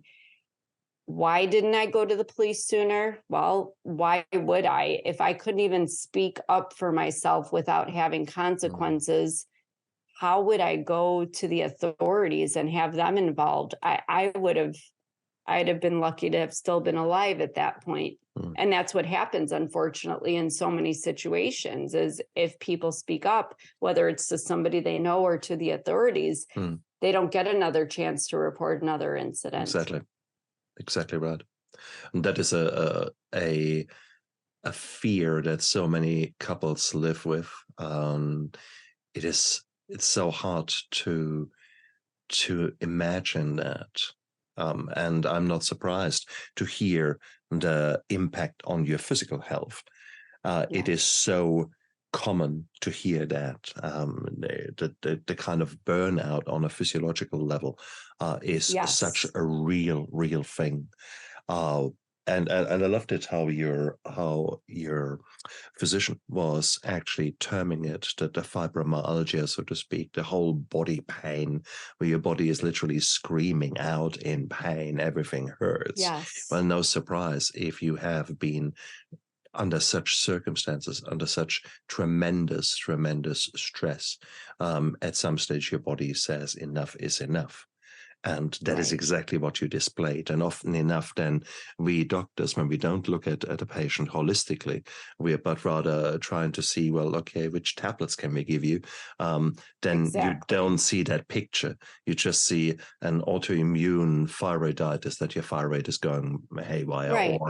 why didn't I go to the police sooner? Well, why would I? If I couldn't even speak up for myself without having consequences, how would I go to the authorities and have them involved? I'd have been lucky to have still been alive at that point. And that's what happens, unfortunately, in so many situations, is if people speak up, whether it's to somebody they know or to the authorities, they don't get another chance to report another incident. Exactly right. And that is a fear that so many couples live with. It's so hard to imagine that. And I'm not surprised to hear the impact on your physical health. It is so common to hear that the kind of burnout on a physiological level is such a real thing. And I loved it how your physician was actually terming it the fibromyalgia, so to speak, the whole body pain, where your body is literally screaming out in pain, everything hurts. Yes. Well, no surprise if you have been under such circumstances, under such tremendous stress. At some stage, your body says enough is enough. And that is Right. exactly what you displayed. And often enough, then we doctors, when we don't look at a patient holistically, we are but rather trying to see, well, okay, which tablets can we give you? Then you Exactly. don't see that picture. You just see an autoimmune thyroiditis, that your thyroid is going haywire, Right.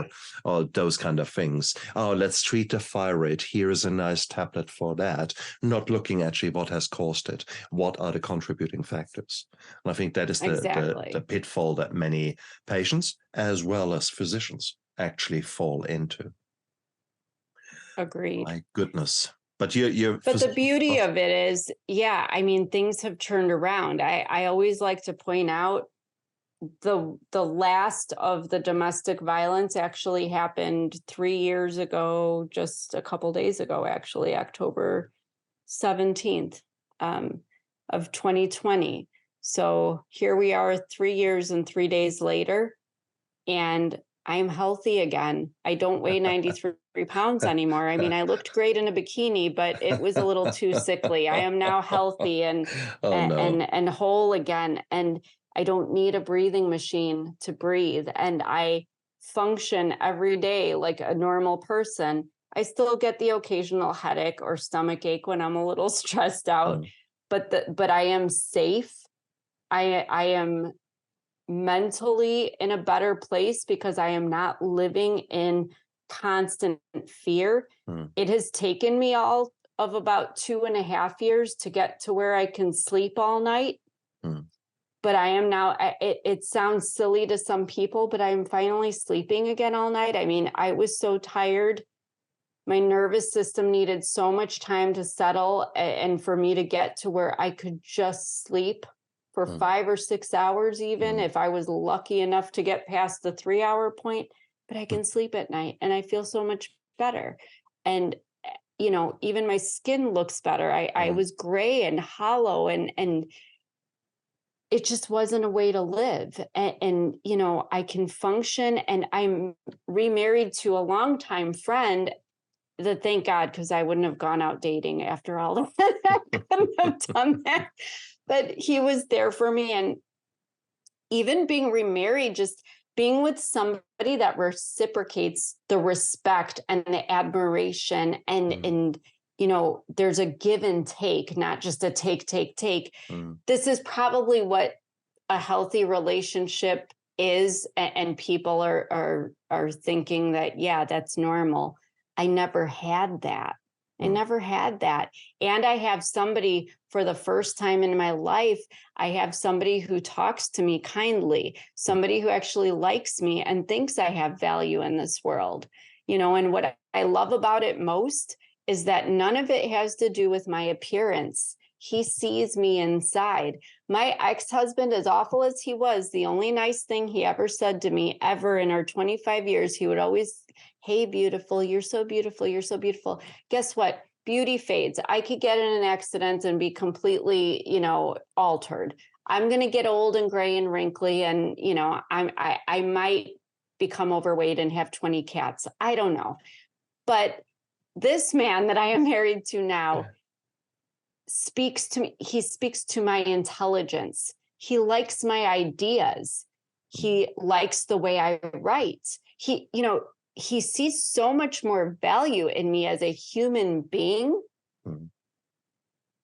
or those kind of things. Oh, let's treat the thyroid. Here is a nice tablet for that. Not looking actually what has caused it. What are the contributing factors? And I think that is the Exactly. pitfall that many patients as well as physicians actually fall into. Agreed. My goodness. But you're But the beauty of it is, yeah, I mean, things have turned around. I always like to point out the last of the domestic violence actually happened 3 years ago, just a couple days ago, actually, October 17th of 2020. So here we are 3 years and 3 days later, and I'm healthy again. I don't weigh 93 pounds anymore. I mean, I looked great in a bikini, but it was a little too sickly. I am now healthy and and whole again. And I don't need a breathing machine to breathe. And I function every day like a normal person. I still get the occasional headache or stomach ache when I'm a little stressed out, but I am safe. I am mentally in a better place because I am not living in constant fear. It has taken me all of about 2.5 years to get to where I can sleep all night. But I am now, it sounds silly to some people, but I'm finally sleeping again all night. I mean, I was so tired. My nervous system needed so much time to settle and for me to get to where I could just sleep for 5 or 6 hours, even if I was lucky enough to get past the 3-hour point, but I can sleep at night and I feel so much better. And, you know, even my skin looks better. I was gray and hollow and it just wasn't a way to live. And, you know, I can function, and I'm remarried to a longtime friend that, thank God, because I wouldn't have gone out dating after all of that. I couldn't have done that. But he was there for me. And even being remarried, just being with somebody that reciprocates the respect and the admiration and you know, there's a give and take, not just a take. This is probably what a healthy relationship is. And people are thinking that, yeah, that's normal. I never had that. And I have somebody, for the first time in my life, I have somebody who talks to me kindly, somebody who actually likes me and thinks I have value in this world. You know, and what I love about it most is that none of it has to do with my appearance. He sees me inside. My ex-husband, as awful as he was, the only nice thing he ever said to me ever in our 25 years, he would always, "Hey, beautiful, you're so beautiful, you're so beautiful." Guess what? Beauty fades. I could get in an accident and be completely, you know, altered. I'm going to get old and gray and wrinkly, and, you know, I might become overweight and have 20 cats. I don't know. But this man that I am married to now speaks to me. He speaks to my intelligence. He likes my ideas. He likes the way I write. He, you know, he sees so much more value in me as a human being,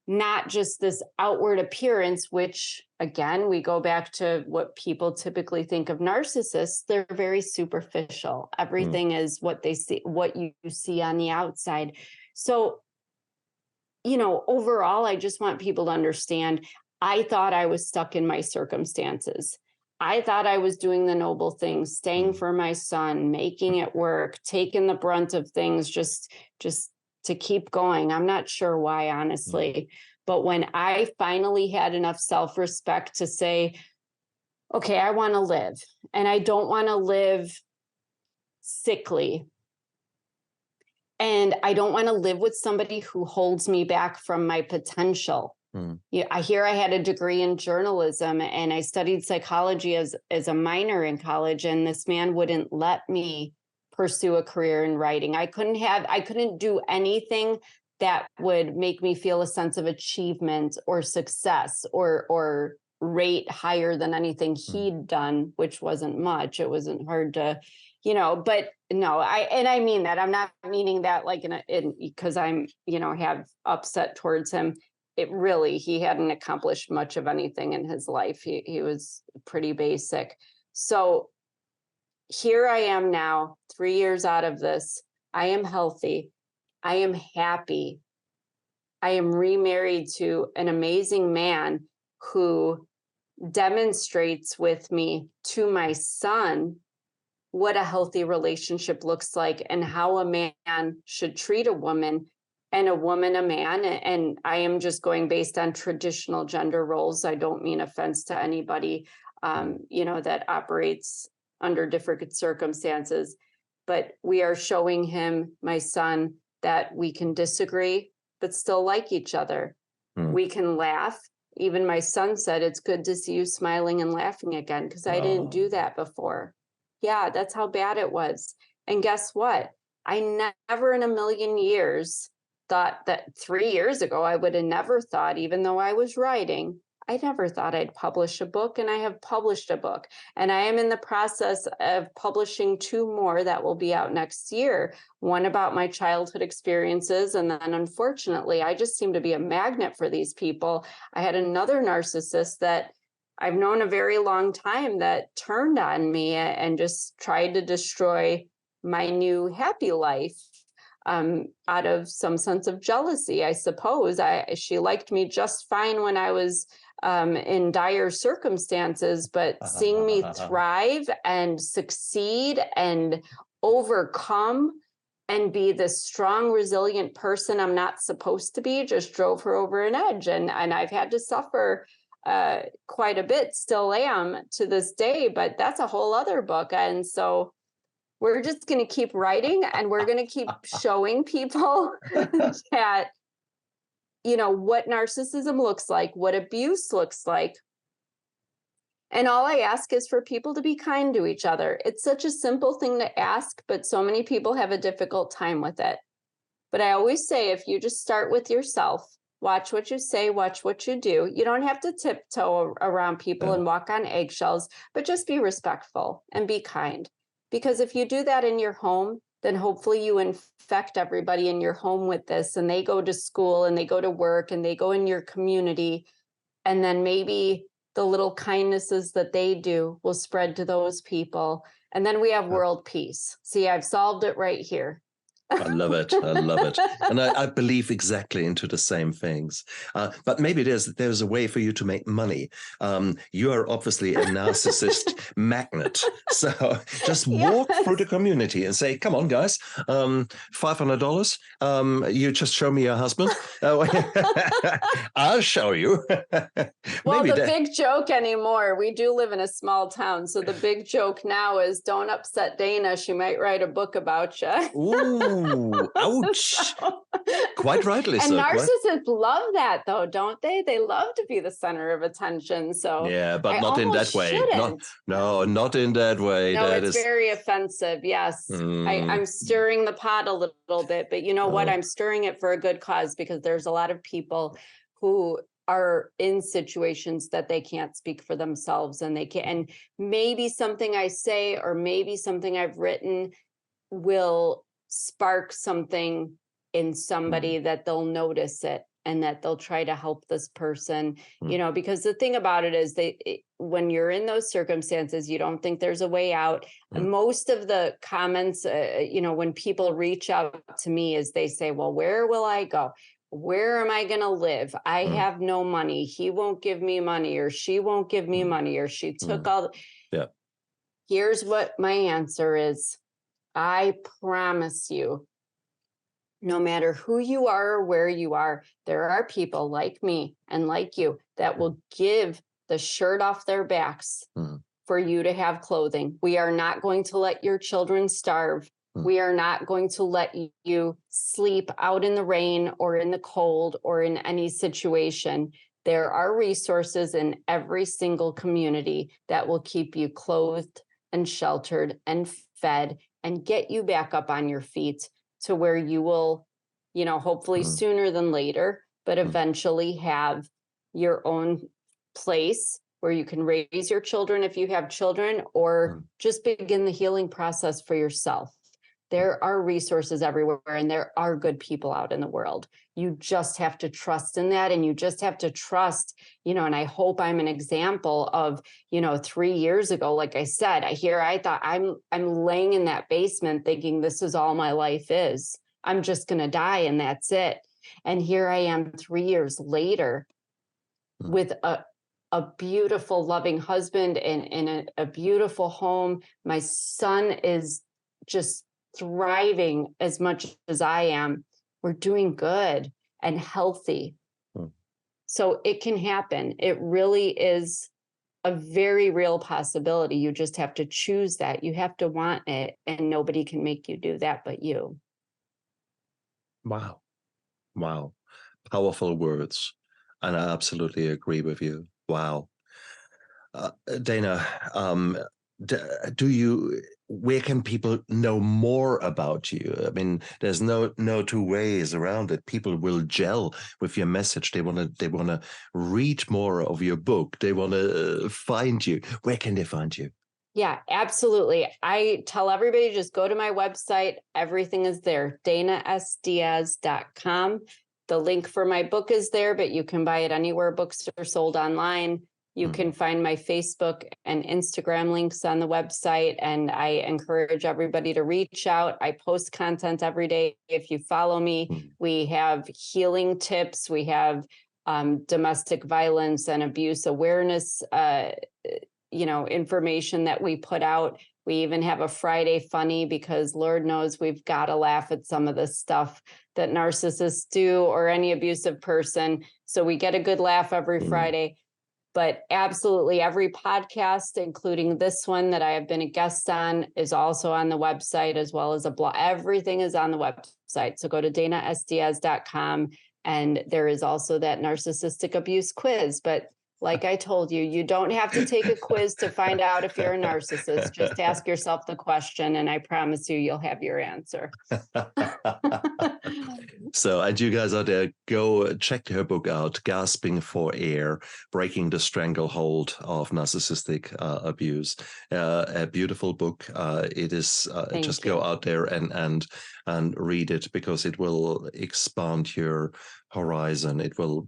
not just this outward appearance, which, again, we go back to what people typically think of narcissists. They're very superficial. Everything is what they see, what you see on the outside. So, you know, overall, I just want people to understand, I thought I was stuck in my circumstances. I thought I was doing the noble things, staying for my son, making it work, taking the brunt of things, just to keep going. I'm not sure why, honestly. But when I finally had enough self-respect to say, okay, I want to live, and I don't want to live sickly. And I don't want to live with somebody who holds me back from my potential. Yeah, I had a degree in journalism and I studied psychology as a minor in college. And this man wouldn't let me pursue a career in writing. I couldn't do anything that would make me feel a sense of achievement or success or rate higher than anything he'd done, which wasn't much. It wasn't hard to, but no, I mean that. I'm not meaning that like because I'm, have upset towards him. He hadn't accomplished much of anything in his life. He was pretty basic. So here I am now, 3 years out of this. I am healthy. I am happy. I am remarried to an amazing man who demonstrates with me to my son what a healthy relationship looks like and how a man should treat a woman and a woman a man. And I am just going based on traditional gender roles. I don't mean offense to anybody, that operates under different circumstances. But we are showing him, my son, that we can disagree, but still like each other. We can laugh. Even my son said, it's good to see you smiling and laughing again, because I didn't do that before. Yeah, that's how bad it was. And guess what? I never in a million years thought that 3 years ago, I would have never thought, even though I was writing, I never thought I'd publish a book, and I have published a book. And I am in the process of publishing 2 more that will be out next year. One about my childhood experiences. And then unfortunately, I just seem to be a magnet for these people. I had another narcissist that I've known a very long time that turned on me and just tried to destroy my new happy life. Out of some sense of jealousy, I suppose. She liked me just fine when I was in dire circumstances, but seeing me thrive and succeed and overcome and be the strong, resilient person I'm not supposed to be just drove her over an edge. And I've had to suffer quite a bit, still am to this day, but that's a whole other book. And so we're just going to keep writing, and we're going to keep showing people that, what narcissism looks like, what abuse looks like. And all I ask is for people to be kind to each other. It's such a simple thing to ask, but so many people have a difficult time with it. But I always say, if you just start with yourself, watch what you say, watch what you do. You don't have to tiptoe around people and walk on eggshells, but just be respectful and be kind. Because if you do that in your home, then hopefully you infect everybody in your home with this, and they go to school and they go to work and they go in your community. And then maybe the little kindnesses that they do will spread to those people. And then we have world peace. See, I've solved it right here. I love it. I love it. And I believe exactly into the same things. But maybe there's a way for you to make money. You are obviously a narcissist magnet. So just walk through the community and say, come on, guys, $500. You just show me your husband. I'll show you. Well, the big joke anymore, we do live in a small town. So the big joke now is don't upset Dana. She might write a book about you. Ooh. Ouch. Quite rightly so. And narcissists love that, though, don't they? They love to be the center of attention. So yeah, but not in that way. Not in that way. No, it's very offensive. Yes. I'm stirring the pot a little bit, but you know what? I'm stirring it for a good cause, because there's a lot of people who are in situations that they can't speak for themselves, and they can't. And maybe something I say or maybe something I've written will spark something in somebody that they'll notice it and that they'll try to help this person, because the thing about it is when you're in those circumstances, you don't think there's a way out. Most of the comments, when people reach out to me is they say, well, where will I go? Where am I going to live? I have no money. He won't give me money, or she won't give me money, or she took all. Here's what my answer is. I promise you, no matter who you are or where you are, there are people like me and like you that will give the shirt off their backs for you to have clothing. We are not going to let your children starve. We are not going to let you sleep out in the rain or in the cold or in any situation. There are resources in every single community that will keep you clothed and sheltered and fed and get you back up on your feet to where you will, hopefully sooner than later, but eventually have your own place where you can raise your children if you have children, or just begin the healing process for yourself. There are resources everywhere, and there are good people out in the world. You just have to trust in that, and you just have to trust, and I hope I'm an example of, 3 years ago, like I said, I thought I'm laying in that basement thinking this is all my life is. I'm just going to die and that's it. And here I am 3 years later with a beautiful, loving husband and in a beautiful home. My son is just thriving as much as I am. We're doing good and healthy. So it can happen. It really is a very real possibility. You just have to choose that. You have to want it, and nobody can make you do that but you. Wow. Wow. Powerful words. And I absolutely agree with you. Wow. Dana, where can people know more about you? I mean, there's no two ways around it. People will gel with your message. They want to read more of your book. They want to find you. Where can they find you? Yeah, absolutely. I tell everybody, just go to my website. Everything is there, danasdiaz.com. The link for my book is there, but you can buy it anywhere books are sold online. You can find my Facebook and Instagram links on the website, and I encourage everybody to reach out. I post content every day. If you follow me, we have healing tips. We have domestic violence and abuse awareness, information that we put out. We even have a Friday funny, because Lord knows we've got to laugh at some of the stuff that narcissists do, or any abusive person. So we get a good laugh every Friday. But absolutely every podcast, including this one that I have been a guest on, is also on the website, as well as a blog. Everything is on the website. So go to danasdiaz.com, and there is also that narcissistic abuse quiz. But like I told you, you don't have to take a quiz to find out if you're a narcissist. Just ask yourself the question, and I promise you'll have your answer. So, and you guys out there, go check her book out, Gasping for Air, Breaking the Stranglehold of Narcissistic Abuse. A beautiful book. It is, just go out there and read it, because it will expand your horizon. It will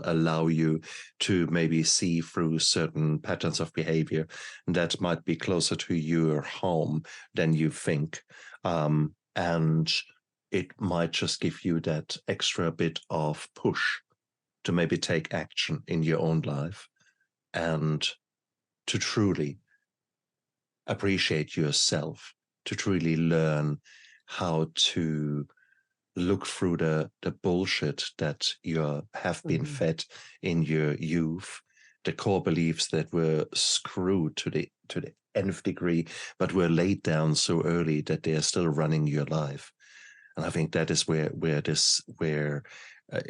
allow you to maybe see through certain patterns of behavior that might be closer to your home than you think. And it might just give you that extra bit of push to maybe take action in your own life and to truly appreciate yourself, to truly learn how to look through the bullshit that you have been fed in your youth, the core beliefs that were screwed to the nth degree, but were laid down so early that they are still running your life. And I think that is where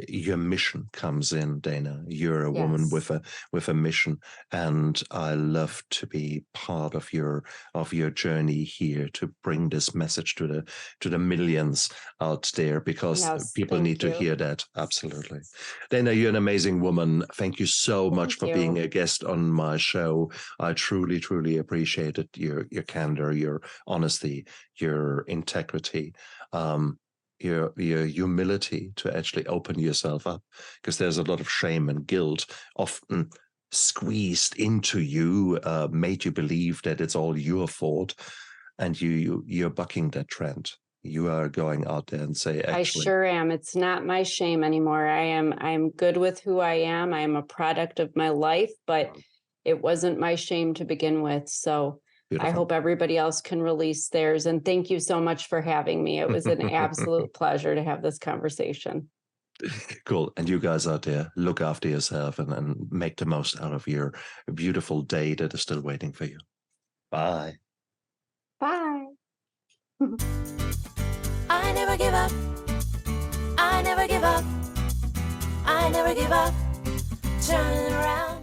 your mission comes in, Dana. You're a woman with a mission, and I love to be part of your journey here to bring this message to the millions out there, because people need to hear that. Absolutely, Dana, you're an amazing woman. Thank you so much for being a guest on my show. I truly, truly appreciated your candor, your honesty, your integrity. Your humility to actually open yourself up, because there's a lot of shame and guilt often squeezed into you, made you believe that it's all your fault, and you're bucking that trend. You are going out there and say, actually, I sure am. It's not my shame anymore. I'm good with who I am. I am a product of my life, but it wasn't my shame to begin with. So beautiful. I hope everybody else can release theirs. And thank you so much for having me. It was an absolute pleasure to have this conversation. Cool. And you guys out there, look after yourself and make the most out of your beautiful day that is still waiting for you. Bye. Bye. I never give up. I never give up. I never give up. Turning around.